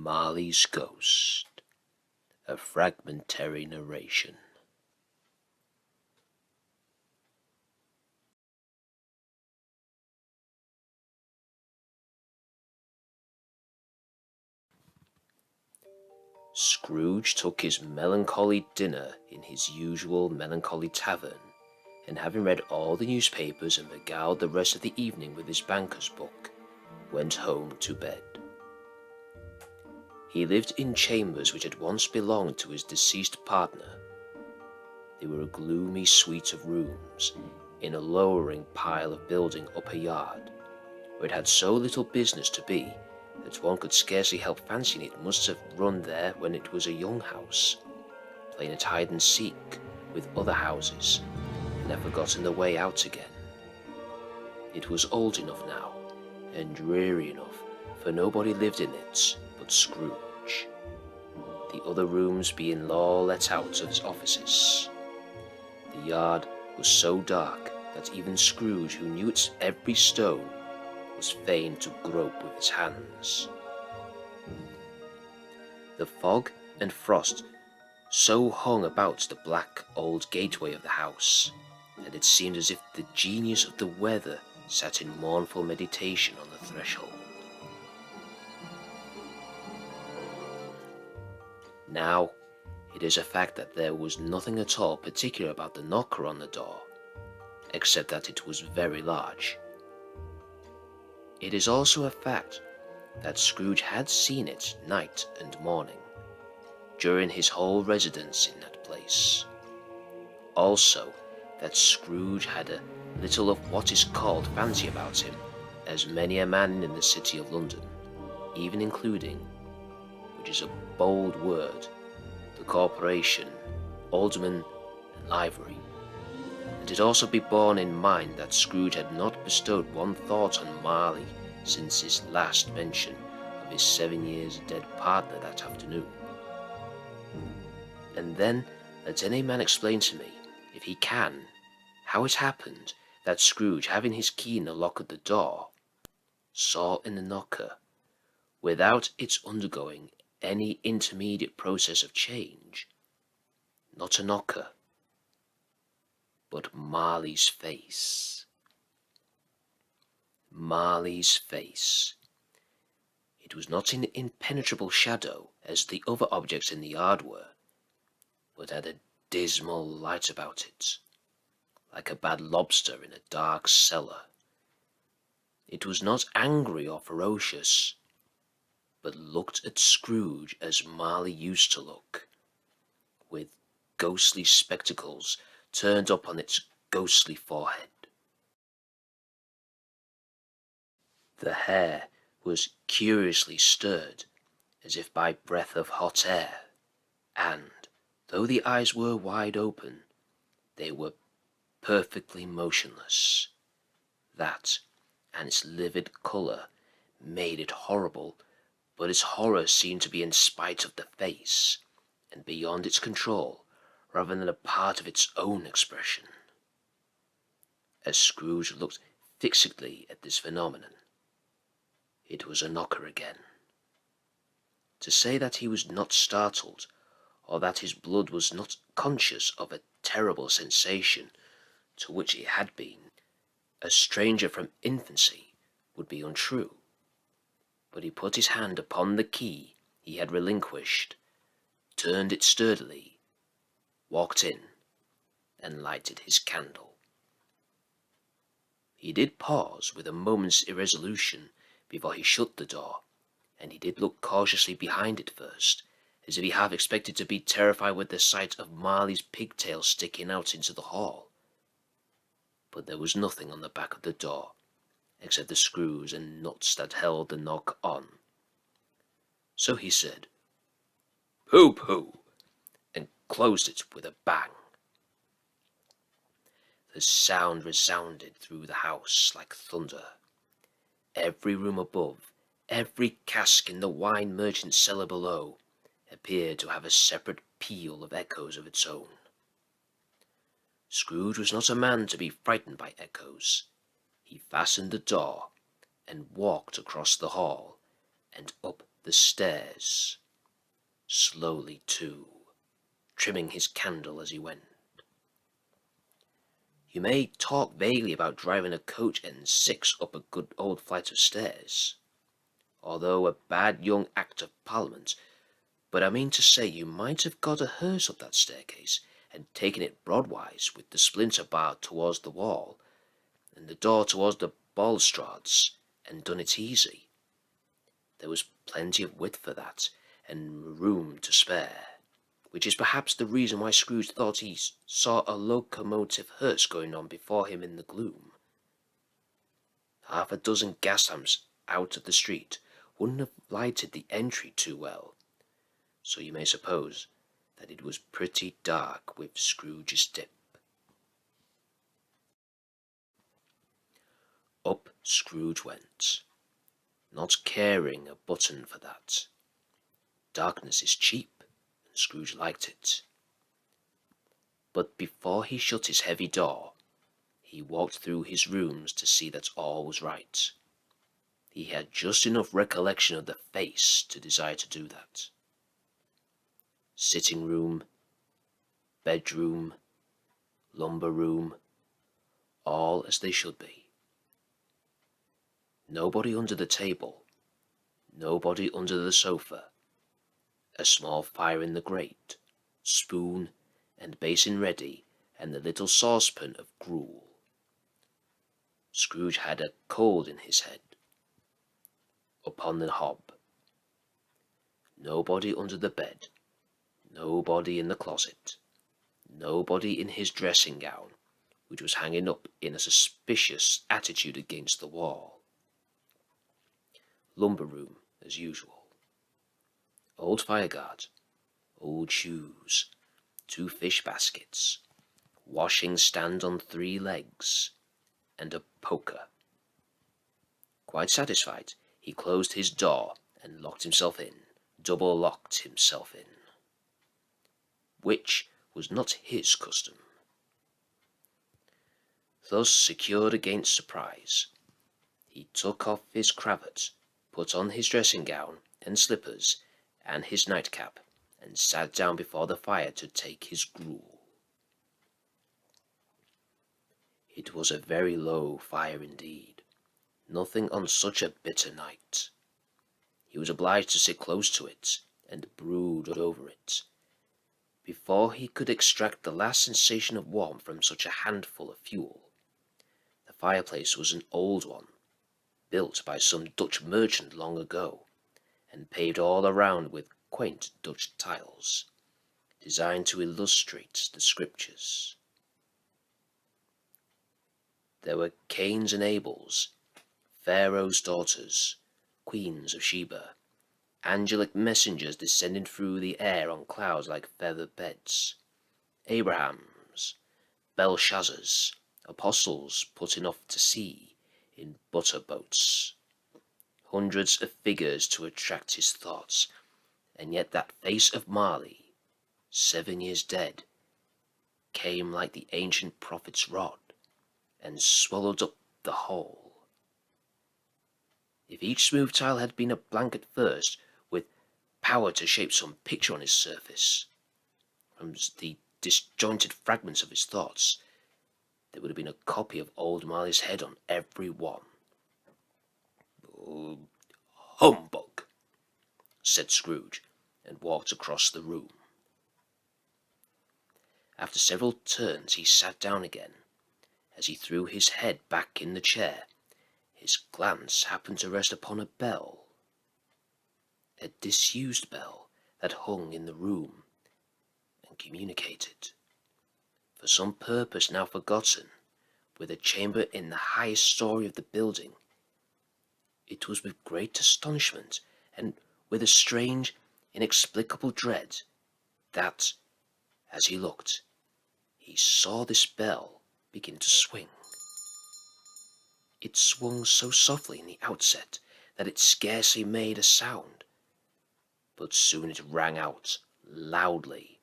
Marley's Ghost, a fragmentary narration. Scrooge took his melancholy dinner in his usual melancholy tavern, and having read all the newspapers and beguiled the rest of the evening with his banker's book, went home to bed. He lived in chambers which had once belonged to his deceased partner. They were a gloomy suite of rooms in a lowering pile of building up a yard, where it had so little business to be that one could scarcely help fancying it must have run there when it was a young house, playing at hide and seek with other houses, and had forgotten the way out again. It was old enough now, and dreary enough, for nobody lived in it but Scrooge, the other rooms being all let out as offices. The yard was so dark that even Scrooge, who knew its every stone, was fain to grope with his hands. The fog and frost so hung about the black old gateway of the house that it seemed as if the genius of the weather sat in mournful meditation on the threshold. Now, it is a fact that there was nothing at all particular about the knocker on the door, except that it was very large. It is also a fact that Scrooge had seen it night and morning, during his whole residence in that place. Also, that Scrooge had a little of what is called fancy about him, as many a man in the city of London, even including, which is a bold word, the corporation, aldermen, and livery. Let it also be borne in mind that Scrooge had not bestowed one thought on Marley since his last mention of his 7 years dead partner that afternoon. And then let any man explain to me, if he can, how it happened that Scrooge, having his key in the lock of the door, saw in the knocker, without its undergoing any intermediate process of change, not a knocker, but Marley's face. Marley's face. It was not in impenetrable shadow as the other objects in the yard were, but had a dismal light about it, like a bad lobster in a dark cellar. It was not angry or ferocious, but looked at Scrooge as Marley used to look, with ghostly spectacles turned up on its ghostly forehead. The hair was curiously stirred, as if by breath of hot air, and, though the eyes were wide open, they were perfectly motionless. That, and its livid colour, made it horrible, but its horror seemed to be in spite of the face, and beyond its control, rather than a part of its own expression. As Scrooge looked fixedly at this phenomenon, it was a knocker again. To say that he was not startled, or that his blood was not conscious of a terrible sensation to which it had been a stranger from infancy, would be untrue. But he put his hand upon the key he had relinquished, turned it sturdily, walked in, and lighted his candle. He did pause with a moment's irresolution before he shut the door, and he did look cautiously behind it first, as if he half expected to be terrified with the sight of Marley's pigtail sticking out into the hall. But there was nothing on the back of the door, except the screws and nuts that held the knock on. So he said, "Pooh-pooh," and closed it with a bang. The sound resounded through the house like thunder. Every room above, every cask in the wine merchant's cellar below, appeared to have a separate peal of echoes of its own. Scrooge was not a man to be frightened by echoes. He fastened the door, and walked across the hall, and up the stairs, slowly too, trimming his candle as he went. You may talk vaguely about driving a coach and six up a good old flight of stairs, although a bad young Act of Parliament, but I mean to say you might have got a hearse up that staircase and taken it broadwise with the splinter bar towards the wall and the door towards the balustrades, and done it easy. There was plenty of width for that, and room to spare, which is perhaps the reason why Scrooge thought he saw a locomotive hearse going on before him in the gloom. Half a dozen gas lamps out of the street wouldn't have lighted the entry too well, so you may suppose that it was pretty dark with Scrooge's dip. Up Scrooge went, not caring a button for that. Darkness is cheap, and Scrooge liked it. But before he shut his heavy door, he walked through his rooms to see that all was right. He had just enough recollection of the face to desire to do that. Sitting room, bedroom, lumber room, all as they should be. Nobody under the table, nobody under the sofa, a small fire in the grate, spoon and basin ready, and the little saucepan of gruel. Scrooge had a cold in his head. Upon the hob. Nobody under the bed, nobody in the closet, nobody in his dressing gown, which was hanging up in a suspicious attitude against the wall. Lumber room, as usual. Old fireguard, old shoes, 2 fish baskets, washing stand on 3 legs, and a poker. Quite satisfied, he closed his door and locked himself in, double-locked himself in, which was not his custom. Thus secured against surprise, he took off his cravat, put on his dressing gown and slippers and his nightcap, and sat down before the fire to take his gruel. It was a very low fire indeed, nothing on such a bitter night. He was obliged to sit close to it, and brood over it, before he could extract the last sensation of warmth from such a handful of fuel. The fireplace was an old one, built by some Dutch merchant long ago, and paved all around with quaint Dutch tiles, designed to illustrate the scriptures. There were Cains and Abels, Pharaoh's daughters, queens of Sheba, angelic messengers descending through the air on clouds like feather beds, Abrahams, Belshazzars, apostles putting off to sea in butter boats, hundreds of figures to attract his thoughts, and yet that face of Marley, 7 years dead, came like the ancient prophet's rod, and swallowed up the whole. If each smooth tile had been a blank at first, with power to shape some picture on its surface, from the disjointed fragments of his thoughts, there would have been a copy of old Marley's head on every one. "Oh, humbug," said Scrooge, and walked across the room. After several turns he sat down again. As he threw his head back in the chair, his glance happened to rest upon a bell, a disused bell that hung in the room and communicated, for some purpose now forgotten, with a chamber in the highest story of the building. It was with great astonishment, and with a strange, inexplicable dread, that, as he looked, he saw this bell begin to swing. It swung so softly in the outset that it scarcely made a sound, but soon it rang out loudly.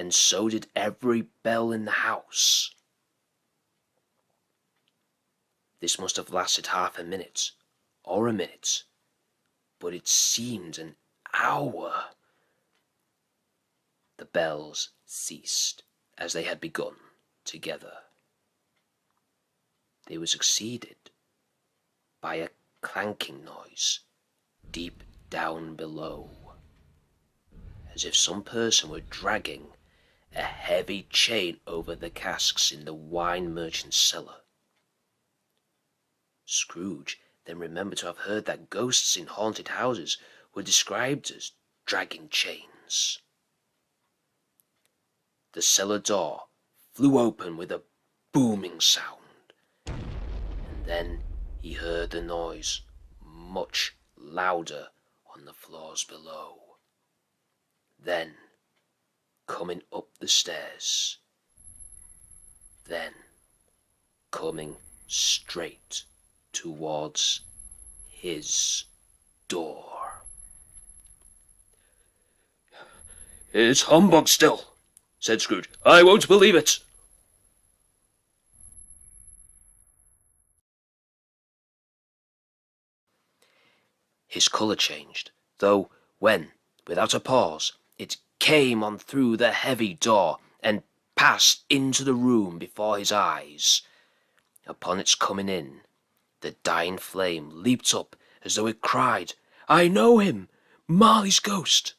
and so did every bell in the house. This must have lasted half a minute, or a minute, but it seemed an hour. The bells ceased as they had begun together. They were succeeded by a clanking noise deep down below, as if some person were dragging a heavy chain over the casks in the wine merchant's cellar. Scrooge then remembered to have heard that ghosts in haunted houses were described as dragging chains. The cellar door flew open with a booming sound, and then he heard the noise much louder on the floors below. Then, coming up the stairs, then coming straight towards his door. "It's humbug still," said Scrooge. "I won't believe it." His colour changed, though when, without a pause, it came on through the heavy door and passed into the room before his eyes. Upon its coming in, the dying flame leaped up as though it cried, "I know him, Marley's ghost,"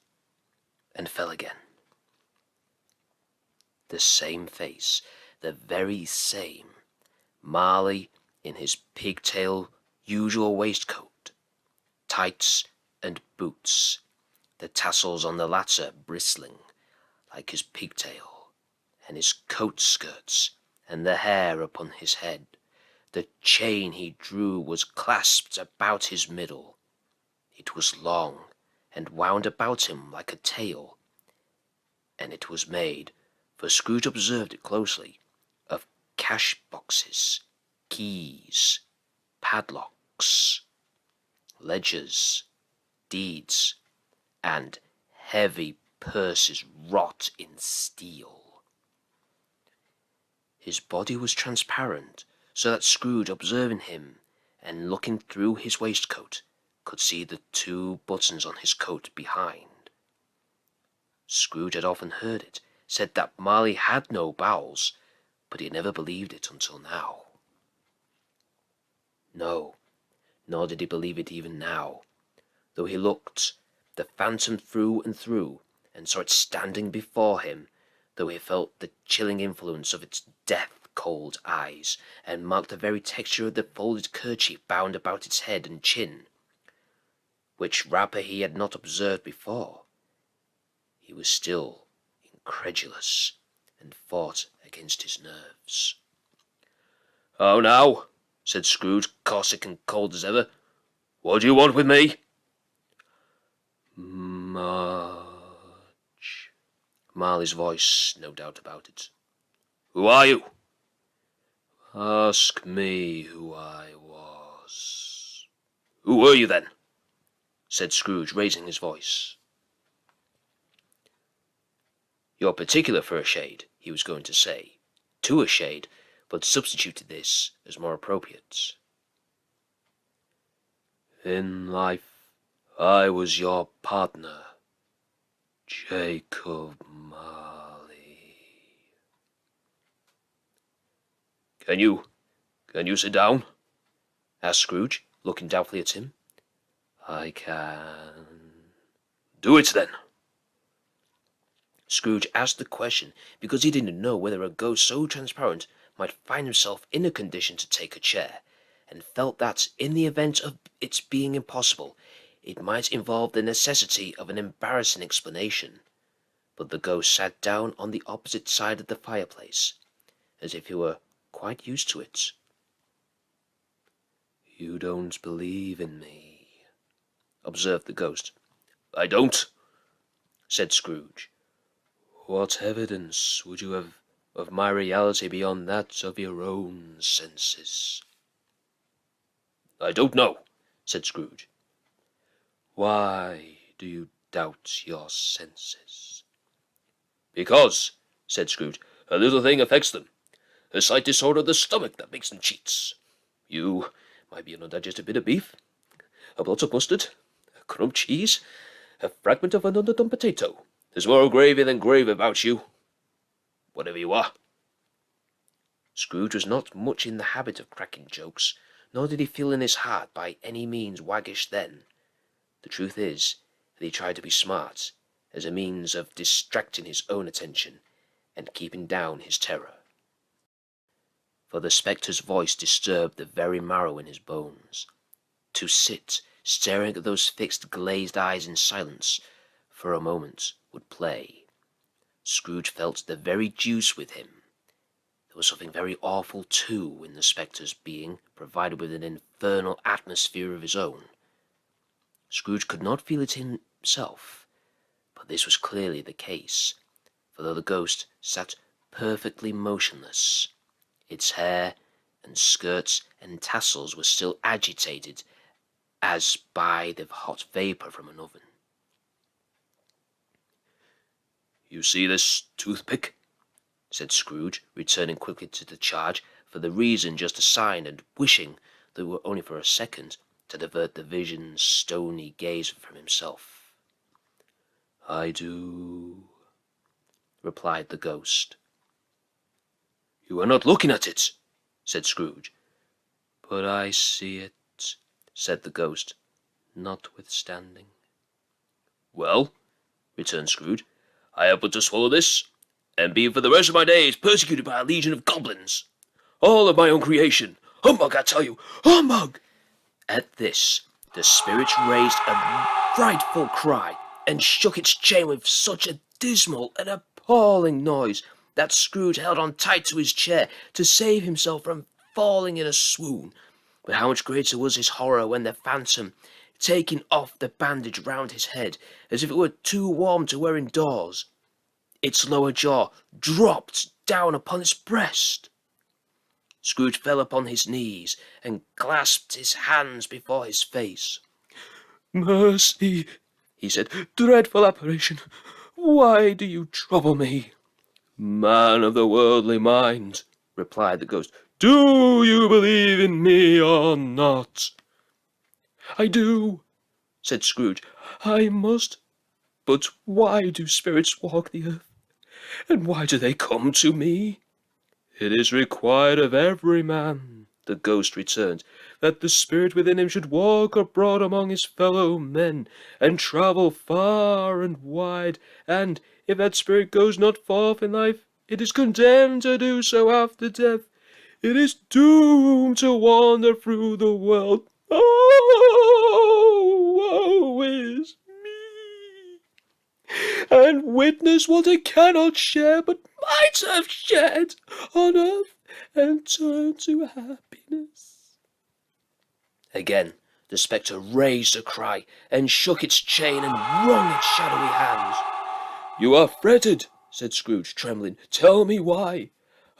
and fell again. The same face, the very same, Marley in his pigtail usual waistcoat, tights and boots, the tassels on the latter bristling like his pigtail, and his coat skirts, and the hair upon his head. The chain he drew was clasped about his middle. It was long, and wound about him like a tail, and it was made, for Scrooge observed it closely, of cash boxes, keys, padlocks, ledgers, deeds, and heavy purses wrought in steel. His body was transparent, so that Scrooge, observing him, and looking through his waistcoat, could see the 2 buttons on his coat behind. Scrooge had often heard it said that Marley had no bowels, but he had never believed it until now. No, nor did he believe it even now, though he looked the phantom through and through, and saw it standing before him, though he felt the chilling influence of its death-cold eyes, and marked the very texture of the folded kerchief bound about its head and chin, which wrapper he had not observed before. He was still incredulous, and fought against his nerves. "How now?" said Scrooge, caustic and cold as ever. "What do you want with me?" "Much." Marley's voice, no doubt about it. "Who are you?" "Ask me who I was." "Who were you, then?" said Scrooge, raising his voice. "You're particular for a shade," he was going to say, to a shade, but substituted this as more appropriate. "In life, I was your partner, Jacob Marley." Can you sit down?" asked Scrooge, looking doubtfully at him. "I can." "Do it, then." Scrooge asked the question because he didn't know whether a ghost so transparent might find himself in a condition to take a chair, and felt that, in the event of its being impossible, it might involve the necessity of an embarrassing explanation. But the ghost sat down on the opposite side of the fireplace, as if he were quite used to it. "You don't believe in me," observed the ghost. "I don't," said Scrooge. "What evidence would you have of my reality beyond that of your own senses?" "I don't know," said Scrooge. "Why do you doubt your senses?" Because, said Scrooge, a little thing affects them. A slight disorder of the stomach that makes them cheats. You might be an undigested bit of beef, a blot of mustard, a crumb cheese, a fragment of an underdone potato. There's more gravy than gravy about you, whatever you are. Scrooge was not much in the habit of cracking jokes, nor did he feel in his heart by any means waggish then. The truth is that he tried to be smart, as a means of distracting his own attention and keeping down his terror. For the spectre's voice disturbed the very marrow in his bones. To sit staring at those fixed glazed eyes in silence for a moment would play. Scrooge felt the very deuce with him. There was something very awful, too, in the spectre's being provided with an infernal atmosphere of his own. Scrooge could not feel it himself, but this was clearly the case, for though the ghost sat perfectly motionless, its hair and skirts and tassels were still agitated as by the hot vapour from an oven. "You see this toothpick?" said Scrooge, returning quickly to the charge for the reason just assigned, and wishing, though it were only for a second, to divert the vision's stony gaze from himself. "I do," replied the ghost. "You are not looking at it," said Scrooge. "But I see it," said the ghost, notwithstanding. "Well," returned Scrooge, "I have but to swallow this, and be for the rest of my days persecuted by a legion of goblins. All of my own creation. Humbug, I tell you! Humbug!" At this, the spirit raised a frightful cry, and shook its chain with such a dismal and appalling noise that Scrooge held on tight to his chair to save himself from falling in a swoon. But how much greater was his horror when the phantom, taking off the bandage round his head, as if it were too warm to wear indoors, its lower jaw dropped down upon its breast. Scrooge fell upon his knees and clasped his hands before his face. "Mercy," he said, "dreadful apparition, why do you trouble me?" "Man of the worldly mind," replied the ghost, "do you believe in me or not?" "I do," said Scrooge. "I must. But why do spirits walk the earth? And why do they come to me?" "It is required of every man," the ghost returned, "that the spirit within him should walk abroad among his fellow men, and travel far and wide, and, if that spirit goes not forth in life, it is condemned to do so after death. It is doomed to wander through the world. Oh, woe is me! And witness what it cannot share, but might have shared on earth, and turn to happiness." Again the spectre raised a cry, and shook its chain, and wrung its shadowy hands. "You are fretted," said Scrooge, trembling. "Tell me why."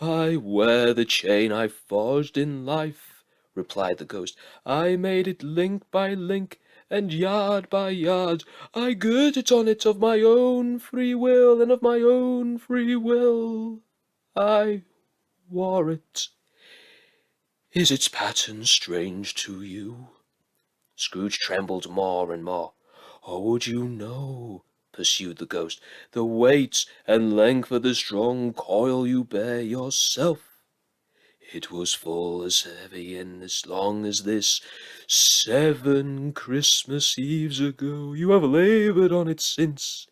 "I wear the chain I forged in life," replied the ghost. "I made it link by link, and yard by yard. I girt it on it of my own free will, and of my own free will I wore it. Is its pattern strange to you?" Scrooge trembled more and more. "Or would you know," pursued the ghost, "the weight and length of the strong coil you bear yourself? It was full as heavy and as long as this 7 Christmas Eves ago. You have laboured on it since.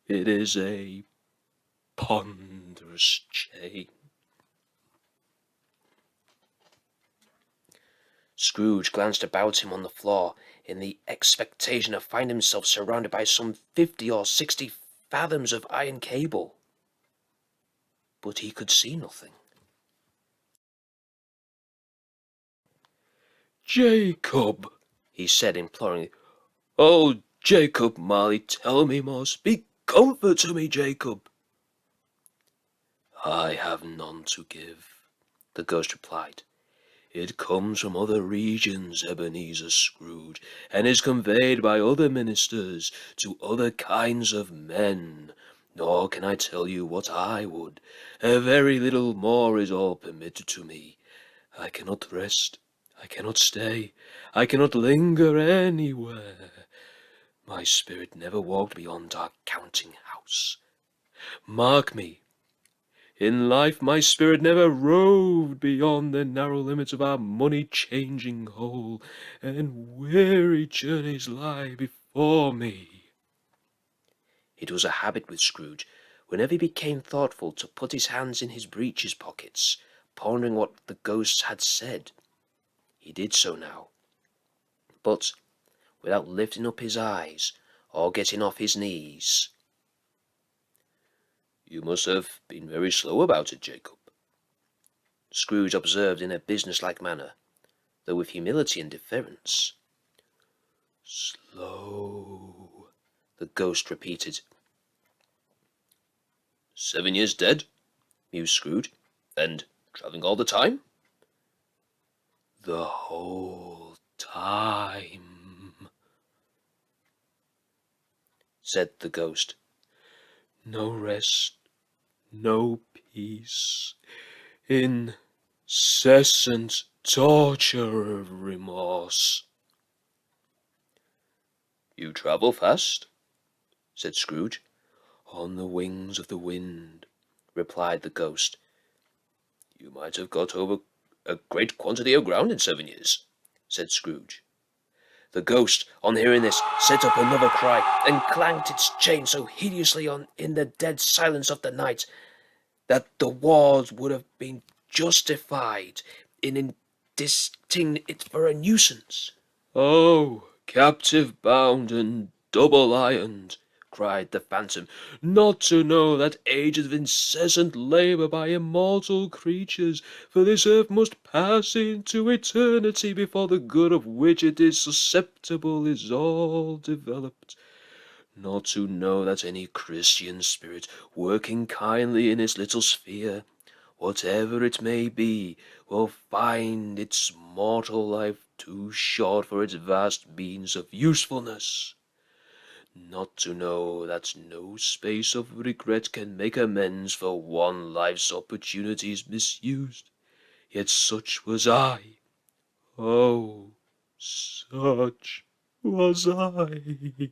It is a ponderous chain." Scrooge glanced about him on the floor in the expectation of finding himself surrounded by some 50 or 60 fathoms of iron cable. But he could see nothing. "Jacob," he said imploringly. "Oh, Jacob Marley, tell me more. Speak comfort to me, Jacob." "I have none to give," the ghost replied. "It comes from other regions, Ebenezer Scrooge, and is conveyed by other ministers to other kinds of men. nor can I tell you what I would. A very little more is all permitted to me. I cannot rest, I cannot stay, I cannot linger anywhere. My spirit never walked beyond our counting-house. Mark me, in life my spirit never roved beyond the narrow limits of our money-changing hole, and weary journeys lie before me. It was a habit with Scrooge, whenever he became thoughtful, to put his hands in his breeches pockets, pondering what the ghosts had said. He did so now, but without lifting up his eyes or getting off his knees. "You must have been very slow about it, Jacob," Scrooge observed in a business-like manner, though with humility and deference. "Slow," the ghost repeated. "7 years dead," mused Scrooge, "and travelling all the time?" "The whole time," said the ghost. "No rest, no peace, incessant torture of remorse." "You travel fast?" said Scrooge. "On the wings of the wind," replied the ghost. "You might have got over a great quantity of ground in 7 years," said Scrooge. The ghost, on hearing this, set up another cry, and clanked its chain so hideously in the dead silence of the night, that the wards would have been justified in indicting it for a nuisance. "Oh, captive bound and double ironed," cried the phantom, "not to know that ages of incessant labour by immortal creatures for this earth must pass into eternity before the good of which it is susceptible is all developed. Not to know that any Christian spirit, working kindly in its little sphere, whatever it may be, will find its mortal life too short for its vast means of usefulness. Not to know that no space of regret can make amends for one life's opportunities misused. Yet such was I. Oh, such was I."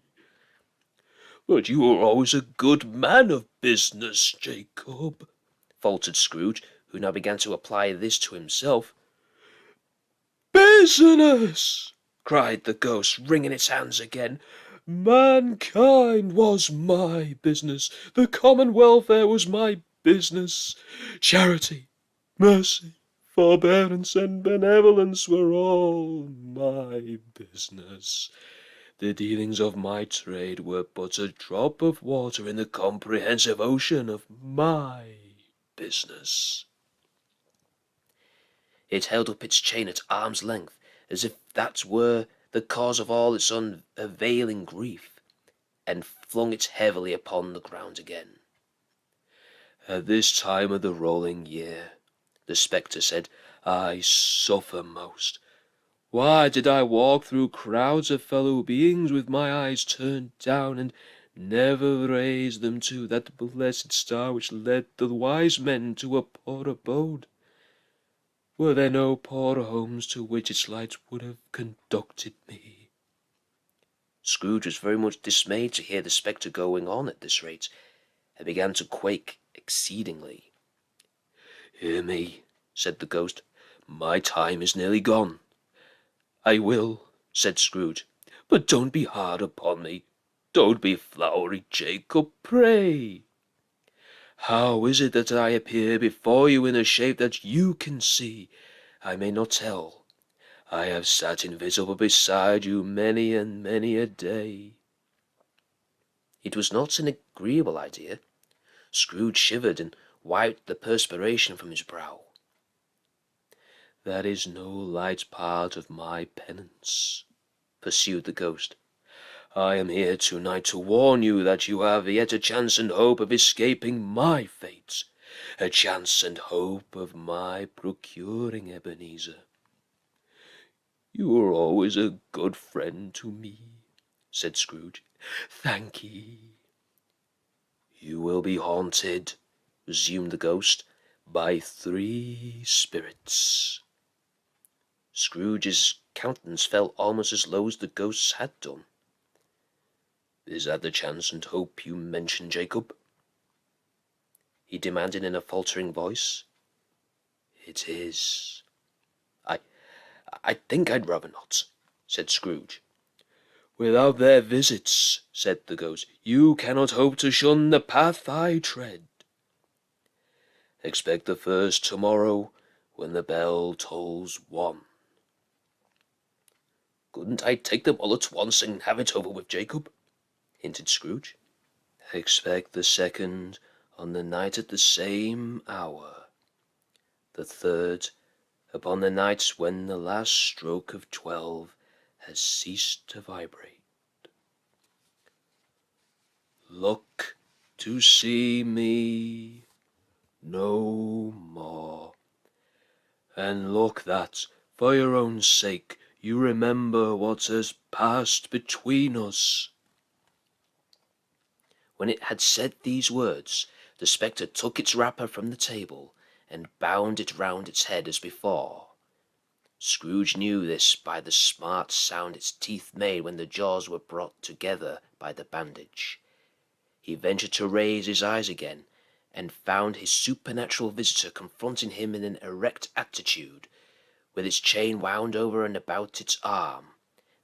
"But you were always a good man of business, Jacob," faltered Scrooge, who now began to apply this to himself. "Business!" cried the ghost, wringing its hands again. "Mankind was my business. The common welfare was my business. Charity, mercy, forbearance, and benevolence were all my business. The dealings of my trade were but a drop of water in the comprehensive ocean of my business." It held up its chain at arm's length, as if that were the cause of all its unavailing grief, and flung it heavily upon the ground again. "At this time of the rolling year," the spectre said, "I suffer most. Why did I walk through crowds of fellow beings with my eyes turned down, and never raise them to that blessed star which led the wise men to a poor abode? Were there no poor homes to which its light would have conducted me?" Scrooge was very much dismayed to hear the spectre going on at this rate, and began to quake exceedingly. "Hear me," said the ghost. "My time is nearly gone." "I will," said Scrooge. "But don't be hard upon me. Don't be flowery, Jacob, pray. How is it that I appear before you in a shape that you can see? I may not tell. I have sat invisible beside you many and many a day." It was not an agreeable idea. Scrooge shivered and wiped the perspiration from his brow. "That is no light part of my penance," pursued the ghost. "I am here tonight to warn you that you have yet a chance and hope of escaping my fate, a chance and hope of my procuring Ebenezer." "You were always a good friend to me," said Scrooge. "Thank ye." "You will be haunted," resumed the ghost, "by 3 spirits." Scrooge's countenance fell almost as low as the ghost's had done. "Is that the chance and hope you mentioned, Jacob?" he demanded in a faltering voice. "It is." I think I'd rather not," said Scrooge. "Without their visits," said the ghost, "you cannot hope to shun the path I tread. Expect the first tomorrow, when the bell tolls 1. "Couldn't I take them all at once and have it over with, Jacob?" hinted Scrooge. "Expect the second on the night at the same hour. The third upon the nights when the last stroke of 12 has ceased to vibrate. Look to see me no more, and look that, for your own sake, you remember what has passed between us." When it had said these words, the spectre took its wrapper from the table and bound it round its head as before. Scrooge knew this by the smart sound its teeth made when the jaws were brought together by the bandage. He ventured to raise his eyes again, and found his supernatural visitor confronting him in an erect attitude, with its chain wound over and about its arm.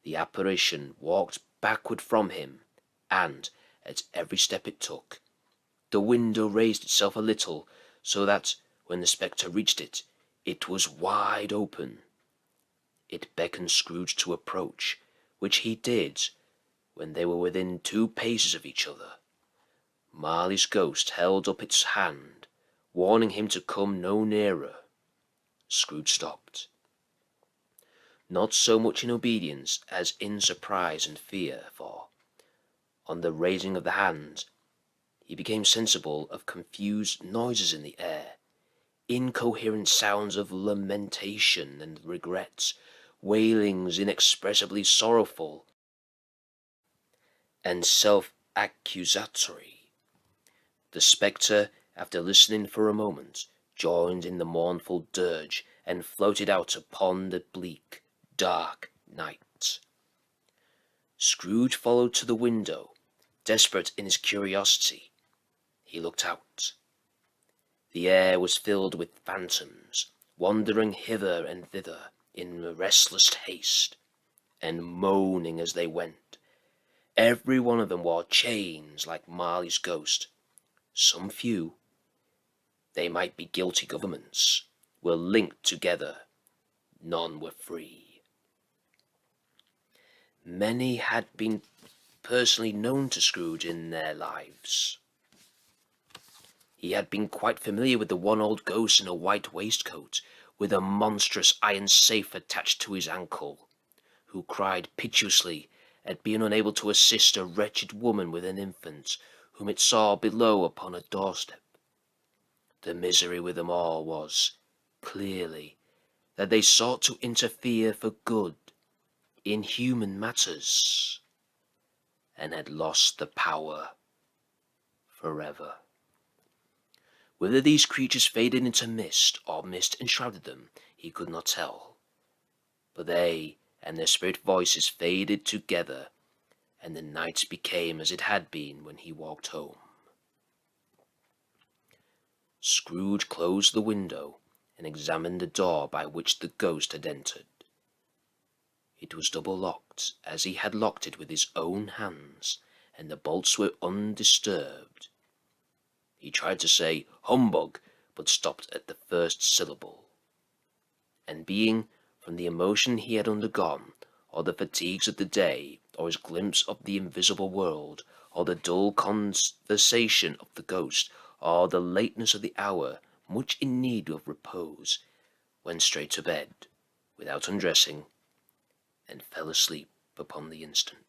The apparition walked backward from him, and, at every step it took, the window raised itself a little, so that, when the spectre reached it, it was wide open. It beckoned Scrooge to approach, which he did when they were within 2 paces of each other. Marley's ghost held up its hand, warning him to come no nearer. Scrooge stopped, not so much in obedience as in surprise and fear, for, on the raising of the hand, he became sensible of confused noises in the air, incoherent sounds of lamentation and regret, wailings inexpressibly sorrowful and self-accusatory. The spectre, after listening for a moment, joined in the mournful dirge and floated out upon the bleak, dark night. Scrooge followed to the window, desperate in his curiosity. He looked out. The air was filled with phantoms, wandering hither and thither in restless haste, and moaning as they went. Every one of them wore chains like Marley's ghost. Some few, they might be guilty governments, were linked together. None were free. Many had been personally known to Scrooge in their lives. He had been quite familiar with the one old ghost in a white waistcoat, with a monstrous iron safe attached to his ankle, who cried piteously at being unable to assist a wretched woman with an infant, whom it saw below upon a doorstep. The misery with them all was, clearly, that they sought to interfere for good in human matters, and had lost the power forever. Whether these creatures faded into mist, or mist enshrouded them, he could not tell. But they and their spirit voices faded together, and the night became as it had been when he walked home. Scrooge closed the window and examined the door by which the ghost had entered. It was double-locked, as he had locked it with his own hands, and the bolts were undisturbed. He tried to say "humbug," but stopped at the first syllable. And being, from the emotion he had undergone, or the fatigues of the day, or his glimpse of the invisible world, or the dull conversation of the ghost, or the lateness of the hour, much in need of repose, went straight to bed, without undressing, and fell asleep upon the instant.